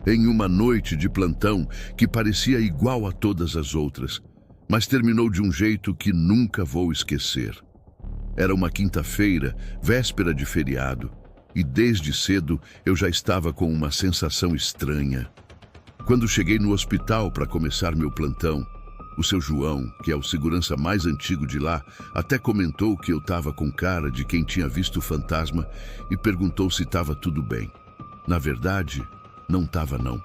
em uma noite de plantão que parecia igual a todas as outras, mas terminou de um jeito que nunca vou esquecer. Era uma quinta-feira, véspera de feriado, e desde cedo eu já estava com uma sensação estranha. Quando cheguei no hospital para começar meu plantão, o seu João, que é o segurança mais antigo de lá, até comentou que eu estava com cara de quem tinha visto o fantasma e perguntou se estava tudo bem. Na verdade, não estava não.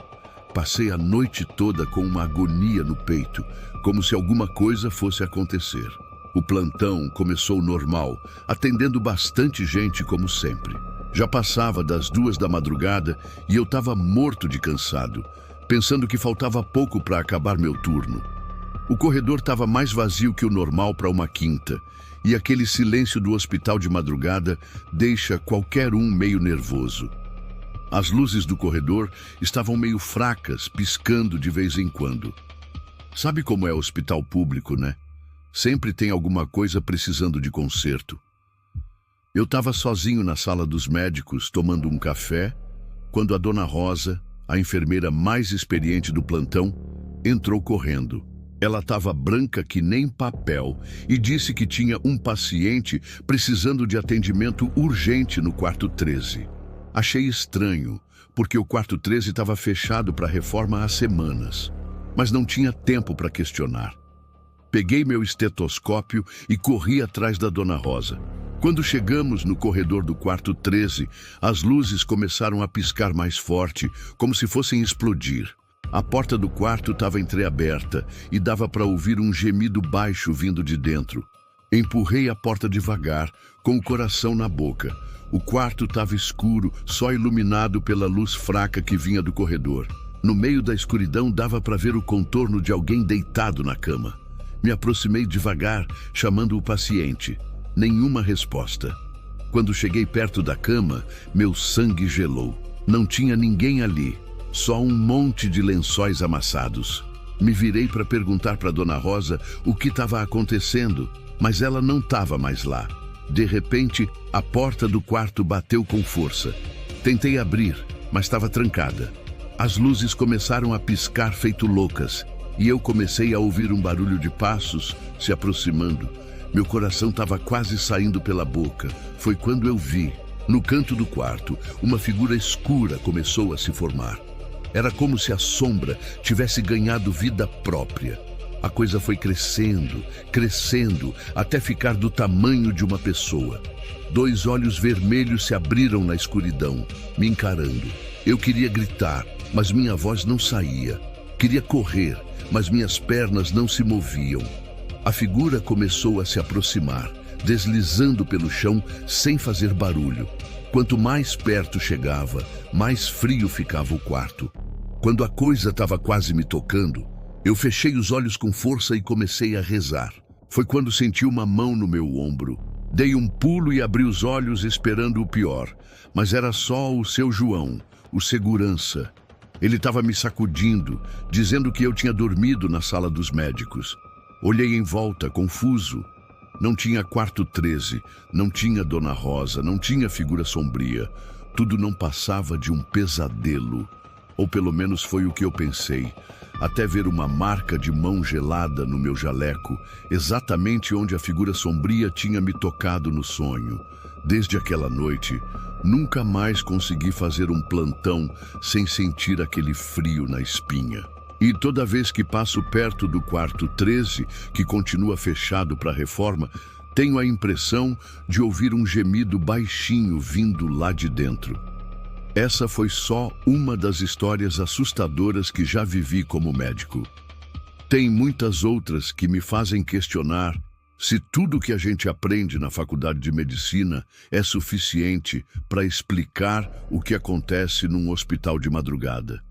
Passei a noite toda com uma agonia no peito, como se alguma coisa fosse acontecer. O plantão começou normal, atendendo bastante gente como sempre. Já passava das 2 da madrugada e eu estava morto de cansado, pensando que faltava pouco para acabar meu turno. O corredor estava mais vazio que o normal para uma quinta, e aquele silêncio do hospital de madrugada deixa qualquer um meio nervoso. As luzes do corredor estavam meio fracas, piscando de vez em quando. Sabe como é hospital público, né? Sempre tem alguma coisa precisando de conserto. Eu estava sozinho na sala dos médicos, tomando um café, quando a Dona Rosa, a enfermeira mais experiente do plantão, entrou correndo. Ela estava branca que nem papel e disse que tinha um paciente precisando de atendimento urgente no quarto 13. Achei estranho, porque o quarto 13 estava fechado para reforma há semanas, mas não tinha tempo para questionar. Peguei meu estetoscópio e corri atrás da Dona Rosa. Quando chegamos no corredor do quarto 13, as luzes começaram a piscar mais forte, como se fossem explodir. A porta do quarto estava entreaberta e dava para ouvir um gemido baixo vindo de dentro. Empurrei a porta devagar, com o coração na boca. O quarto estava escuro, só iluminado pela luz fraca que vinha do corredor. No meio da escuridão dava para ver o contorno de alguém deitado na cama. Me aproximei devagar, chamando o paciente. Nenhuma resposta. Quando cheguei perto da cama, meu sangue gelou. Não tinha ninguém ali, só um monte de lençóis amassados. Me virei para perguntar para Dona Rosa o que estava acontecendo, mas ela não estava mais lá. De repente, a porta do quarto bateu com força. Tentei abrir, mas estava trancada. As luzes começaram a piscar feito loucas, e eu comecei a ouvir um barulho de passos se aproximando. Meu coração estava quase saindo pela boca. Foi quando eu vi, no canto do quarto, uma figura escura começou a se formar. Era como se a sombra tivesse ganhado vida própria. A coisa foi crescendo, crescendo, até ficar do tamanho de uma pessoa. 2 olhos vermelhos se abriram na escuridão, me encarando. Eu queria gritar, mas minha voz não saía. Queria correr, mas minhas pernas não se moviam. A figura começou a se aproximar, deslizando pelo chão sem fazer barulho. Quanto mais perto chegava, mais frio ficava o quarto. Quando a coisa estava quase me tocando, eu fechei os olhos com força e comecei a rezar. Foi quando senti uma mão no meu ombro. Dei um pulo e abri os olhos esperando o pior, mas era só o seu João, o segurança. Ele estava me sacudindo, dizendo que eu tinha dormido na sala dos médicos. Olhei em volta, confuso. Não tinha quarto 13, não tinha Dona Rosa, não tinha figura sombria. Tudo não passava de um pesadelo. Ou pelo menos foi o que eu pensei, até ver uma marca de mão gelada no meu jaleco, exatamente onde a figura sombria tinha me tocado no sonho. Desde aquela noite, nunca mais consegui fazer um plantão sem sentir aquele frio na espinha. E toda vez que passo perto do quarto 13, que continua fechado para reforma, tenho a impressão de ouvir um gemido baixinho vindo lá de dentro. Essa foi só uma das histórias assustadoras que já vivi como médico. Tem muitas outras que me fazem questionar se tudo que a gente aprende na faculdade de medicina é suficiente para explicar o que acontece num hospital de madrugada.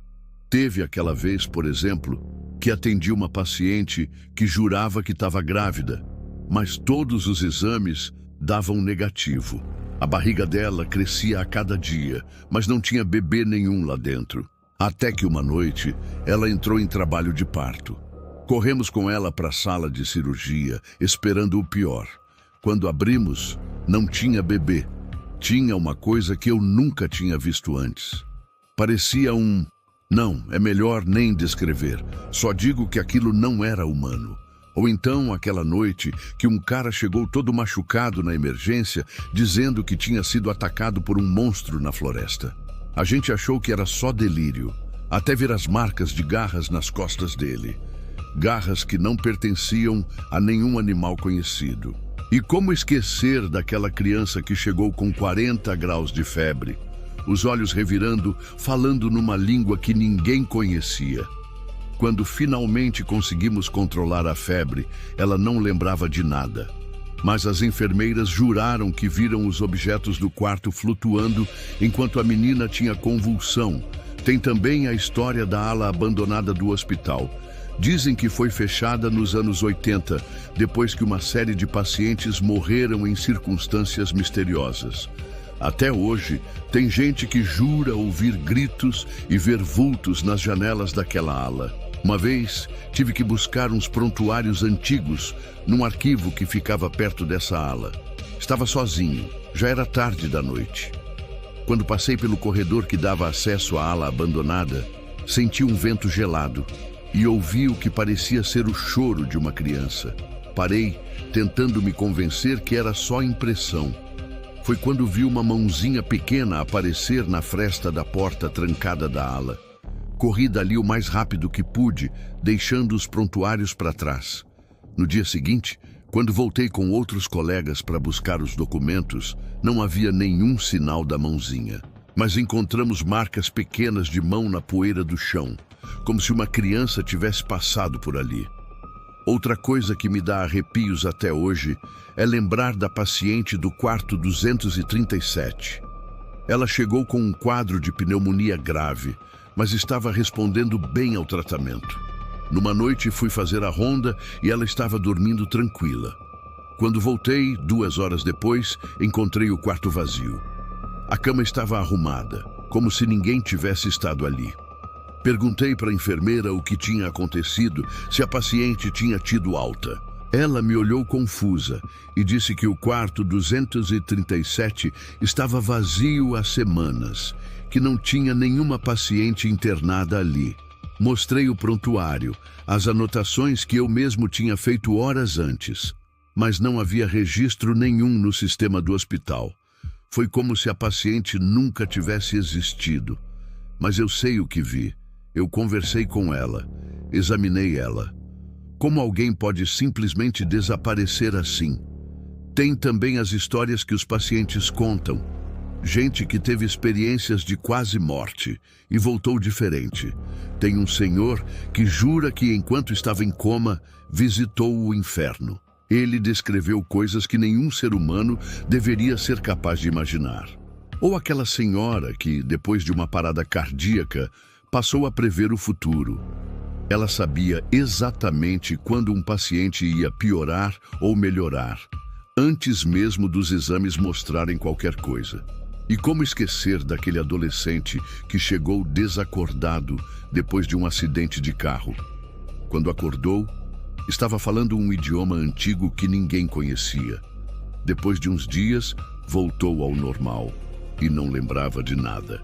Teve aquela vez, por exemplo, que atendi uma paciente que jurava que estava grávida, mas todos os exames davam negativo. A barriga dela crescia a cada dia, mas não tinha bebê nenhum lá dentro. Até que uma noite, ela entrou em trabalho de parto. Corremos com ela para a sala de cirurgia, esperando o pior. Quando abrimos, não tinha bebê. Tinha uma coisa que eu nunca tinha visto antes. Parecia um Não, é melhor nem descrever. Só digo que aquilo não era humano. Ou então, aquela noite, que um cara chegou todo machucado na emergência, dizendo que tinha sido atacado por um monstro na floresta. A gente achou que era só delírio, até ver as marcas de garras nas costas dele. Garras que não pertenciam a nenhum animal conhecido. E como esquecer daquela criança que chegou com 40 graus de febre, os olhos revirando, falando numa língua que ninguém conhecia. Quando finalmente conseguimos controlar a febre, ela não lembrava de nada. Mas as enfermeiras juraram que viram os objetos do quarto flutuando enquanto a menina tinha convulsão. Tem também a história da ala abandonada do hospital. Dizem que foi fechada nos anos 80, depois que uma série de pacientes morreram em circunstâncias misteriosas. Até hoje, tem gente que jura ouvir gritos e ver vultos nas janelas daquela ala. Uma vez, tive que buscar uns prontuários antigos num arquivo que ficava perto dessa ala. Estava sozinho, já era tarde da noite. Quando passei pelo corredor que dava acesso à ala abandonada, senti um vento gelado e ouvi o que parecia ser o choro de uma criança. Parei, tentando me convencer que era só impressão. Foi quando vi uma mãozinha pequena aparecer na fresta da porta trancada da ala. Corri dali o mais rápido que pude, deixando os prontuários para trás. No dia seguinte, quando voltei com outros colegas para buscar os documentos, não havia nenhum sinal da mãozinha. Mas encontramos marcas pequenas de mão na poeira do chão, como se uma criança tivesse passado por ali. Outra coisa que me dá arrepios até hoje é lembrar da paciente do quarto 237. Ela chegou com um quadro de pneumonia grave, mas estava respondendo bem ao tratamento. Numa noite fui fazer a ronda e ela estava dormindo tranquila. Quando voltei, 2 horas depois, encontrei o quarto vazio. A cama estava arrumada, como se ninguém tivesse estado ali. Perguntei para a enfermeira o que tinha acontecido, se a paciente tinha tido alta. Ela me olhou confusa e disse que o quarto 237 estava vazio há semanas, que não tinha nenhuma paciente internada ali. Mostrei o prontuário, as anotações que eu mesmo tinha feito horas antes, mas não havia registro nenhum no sistema do hospital. Foi como se a paciente nunca tivesse existido. Mas eu sei o que vi. Eu conversei com ela, examinei ela. Como alguém pode simplesmente desaparecer assim? Tem também as histórias que os pacientes contam. Gente que teve experiências de quase morte e voltou diferente. Tem um senhor que jura que enquanto estava em coma, visitou o inferno. Ele descreveu coisas que nenhum ser humano deveria ser capaz de imaginar. Ou aquela senhora que, depois de uma parada cardíaca, passou a prever o futuro. Ela sabia exatamente quando um paciente ia piorar ou melhorar, antes mesmo dos exames mostrarem qualquer coisa. E como esquecer daquele adolescente que chegou desacordado depois de um acidente de carro? Quando acordou, estava falando um idioma antigo que ninguém conhecia. Depois de uns dias, voltou ao normal e não lembrava de nada.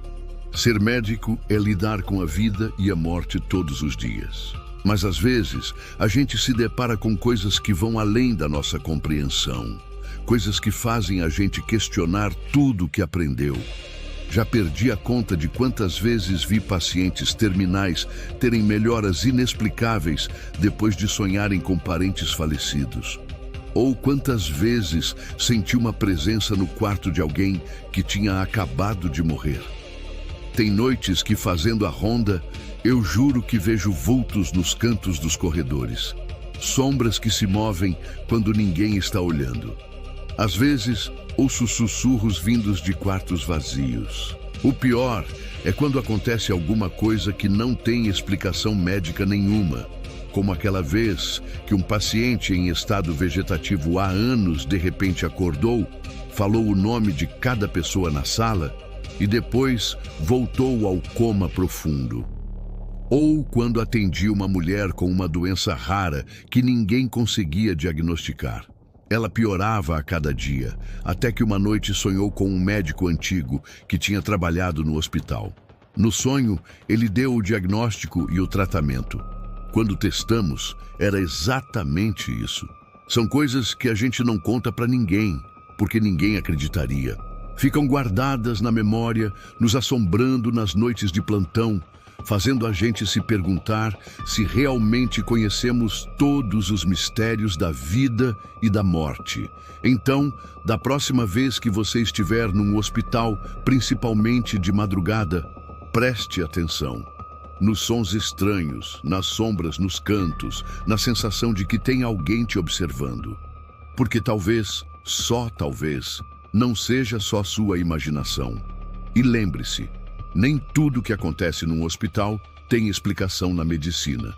Ser médico é lidar com a vida e a morte todos os dias. Mas às vezes, a gente se depara com coisas que vão além da nossa compreensão. Coisas que fazem a gente questionar tudo o que aprendeu. Já perdi a conta de quantas vezes vi pacientes terminais terem melhoras inexplicáveis depois de sonharem com parentes falecidos. Ou quantas vezes senti uma presença no quarto de alguém que tinha acabado de morrer. Tem noites que, fazendo a ronda, eu juro que vejo vultos nos cantos dos corredores. Sombras que se movem quando ninguém está olhando. Às vezes, ouço sussurros vindos de quartos vazios. O pior é quando acontece alguma coisa que não tem explicação médica nenhuma, como aquela vez que um paciente em estado vegetativo há anos de repente acordou, falou o nome de cada pessoa na sala e depois voltou ao coma profundo. Ou quando atendi uma mulher com uma doença rara que ninguém conseguia diagnosticar. Ela piorava a cada dia, até que uma noite sonhou com um médico antigo que tinha trabalhado no hospital. No sonho, ele deu o diagnóstico e o tratamento. Quando testamos, era exatamente isso. São coisas que a gente não conta para ninguém, porque ninguém acreditaria. Ficam guardadas na memória, nos assombrando nas noites de plantão, fazendo a gente se perguntar se realmente conhecemos todos os mistérios da vida e da morte. Então, da próxima vez que você estiver num hospital, principalmente de madrugada, preste atenção. Nos sons estranhos, nas sombras nos cantos, na sensação de que tem alguém te observando. Porque talvez, só talvez, não seja só sua imaginação. E lembre-se, nem tudo que acontece num hospital tem explicação na medicina.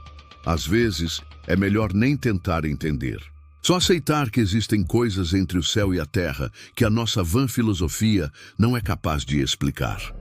Às vezes, é melhor nem tentar entender. Só aceitar que existem coisas entre o céu e a terra que a nossa vã filosofia não é capaz de explicar.